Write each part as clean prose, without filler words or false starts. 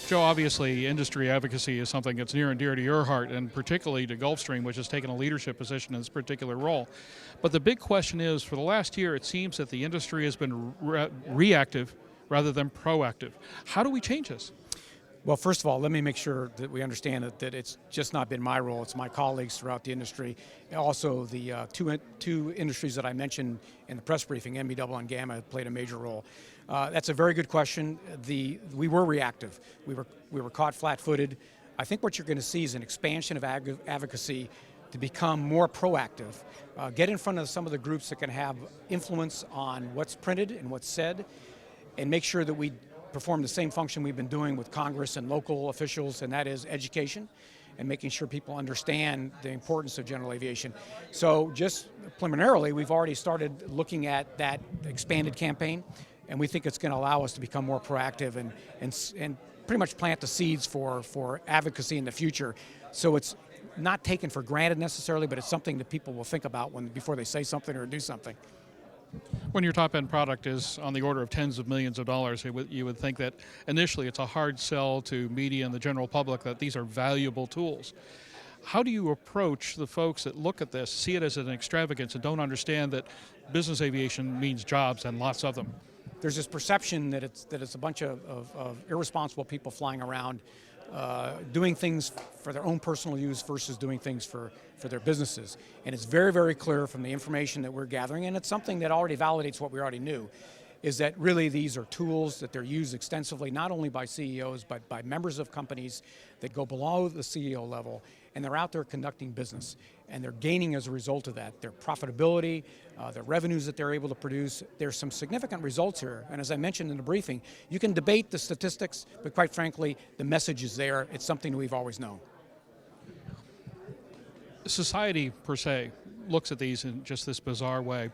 Joe, obviously industry advocacy is something that's near and dear to your heart, and particularly to Gulfstream, which has taken a leadership position in this particular role. But the big question is, for the last year, it seems that the industry has been reactive rather than proactive. How do we change this? Well, first of all, let me make sure that we understand that it's just not been my role, it's my colleagues throughout the industry. Also, the two industries that I mentioned in the press briefing, NBAA and Gamma, played a major role. That's a very good question. We were reactive. We were caught flat-footed. I think what you're going to see is an expansion of advocacy to become more proactive, get in front of some of the groups that can have influence on what's printed and what's said, and make sure that we perform the same function we've been doing with Congress and local officials, and that is education and making sure people understand the importance of general aviation. So just preliminarily, we've already started looking at that expanded campaign, and we think it's going to allow us to become more proactive and pretty much plant the seeds for advocacy in the future. So it's not taken for granted necessarily, but it's something that people will think about before they say something or do something. When your top-end product is on the order of tens of millions of dollars, you would think that initially it's a hard sell to media and the general public that these are valuable tools. How do you approach the folks that look at this, see it as an extravagance, and don't understand that business aviation means jobs and lots of them? There's this perception that it's a bunch of irresponsible people flying around doing things for their own personal use versus doing things for their businesses. And it's very, very clear from the information that we're gathering, and it's something that already validates what we already knew, is that really these are tools that they're used extensively, not only by CEOs, but by members of companies that go below the CEO level, and they're out there conducting business. And they're gaining as a result of that. Their profitability, the revenues that they're able to produce, there's some significant results here. And as I mentioned in the briefing, you can debate the statistics, but quite frankly, the message is there. It's something we've always known. Society, per se, looks at these in just this bizarre way.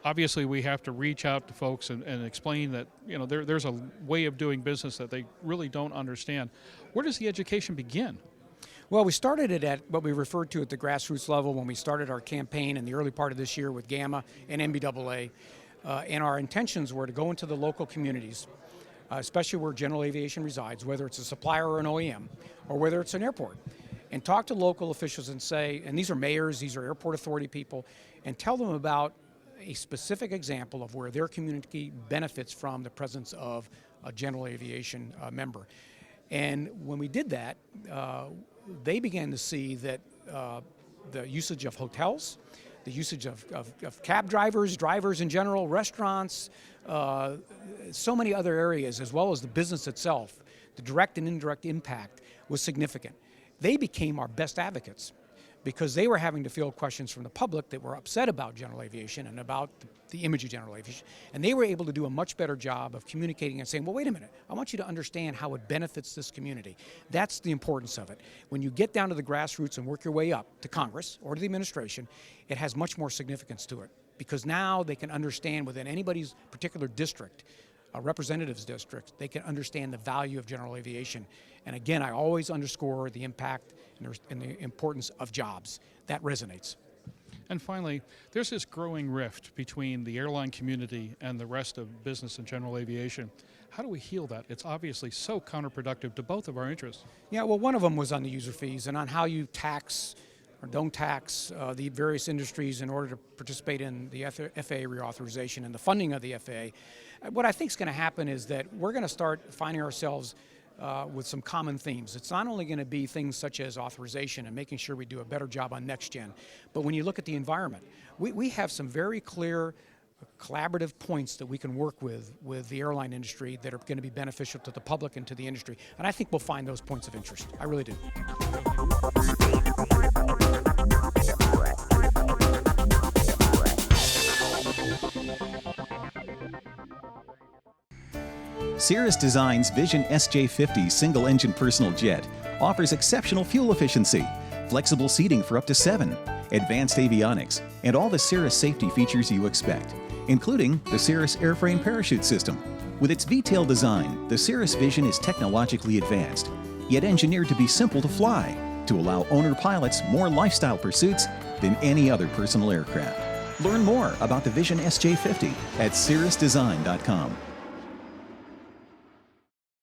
Obviously, we have to reach out to folks and explain that there's a way of doing business that they really don't understand. Where does the education begin? Well, we started it at what we referred to at the grassroots level when we started our campaign in the early part of this year with Gamma and NBAA. And our intentions were to go into the local communities, especially where general aviation resides, whether it's a supplier or an OEM, or whether it's an airport, and talk to local officials and say, and these are mayors, these are airport authority people, and tell them about a specific example of where their community benefits from the presence of a general aviation member. And when we did that, they began to see that the usage of hotels, the usage of cab drivers in general, restaurants, so many other areas, as well as the business itself, the direct and indirect impact was significant. They became our best advocates because they were having to field questions from the public that were upset about general aviation and about the image of general aviation. And they were able to do a much better job of communicating and saying, well, wait a minute, I want you to understand how it benefits this community. That's the importance of it. When you get down to the grassroots and work your way up to Congress or to the administration, it has much more significance to it because now they can understand within anybody's particular district, a representative's district, they can understand the value of general aviation. And again, I always underscore the impact and the importance of jobs. That resonates. And finally, there's this growing rift between the airline community and the rest of business and general aviation. How do we heal that? It's obviously so counterproductive to both of our interests. Yeah, well, one of them was on the user fees and on how you tax or don't tax the various industries in order to participate in the FAA reauthorization and the funding of the FAA. What I think is going to happen is that we're going to start finding ourselves with some common themes. It's not only going to be things such as authorization and making sure we do a better job on NextGen, but when you look at the environment, we have some very clear collaborative points that we can work with the airline industry that are going to be beneficial to the public and to the industry. And I think we'll find those points of interest. I really do. Cirrus Design's Vision SJ50 single-engine personal jet offers exceptional fuel efficiency, flexible seating for up to 7, advanced avionics, and all the Cirrus safety features you expect, including the Cirrus airframe parachute system. With its V-tail design, the Cirrus Vision is technologically advanced, yet engineered to be simple to fly, to allow owner pilots more lifestyle pursuits than any other personal aircraft. Learn more about the Vision SJ50 at cirrusdesign.com.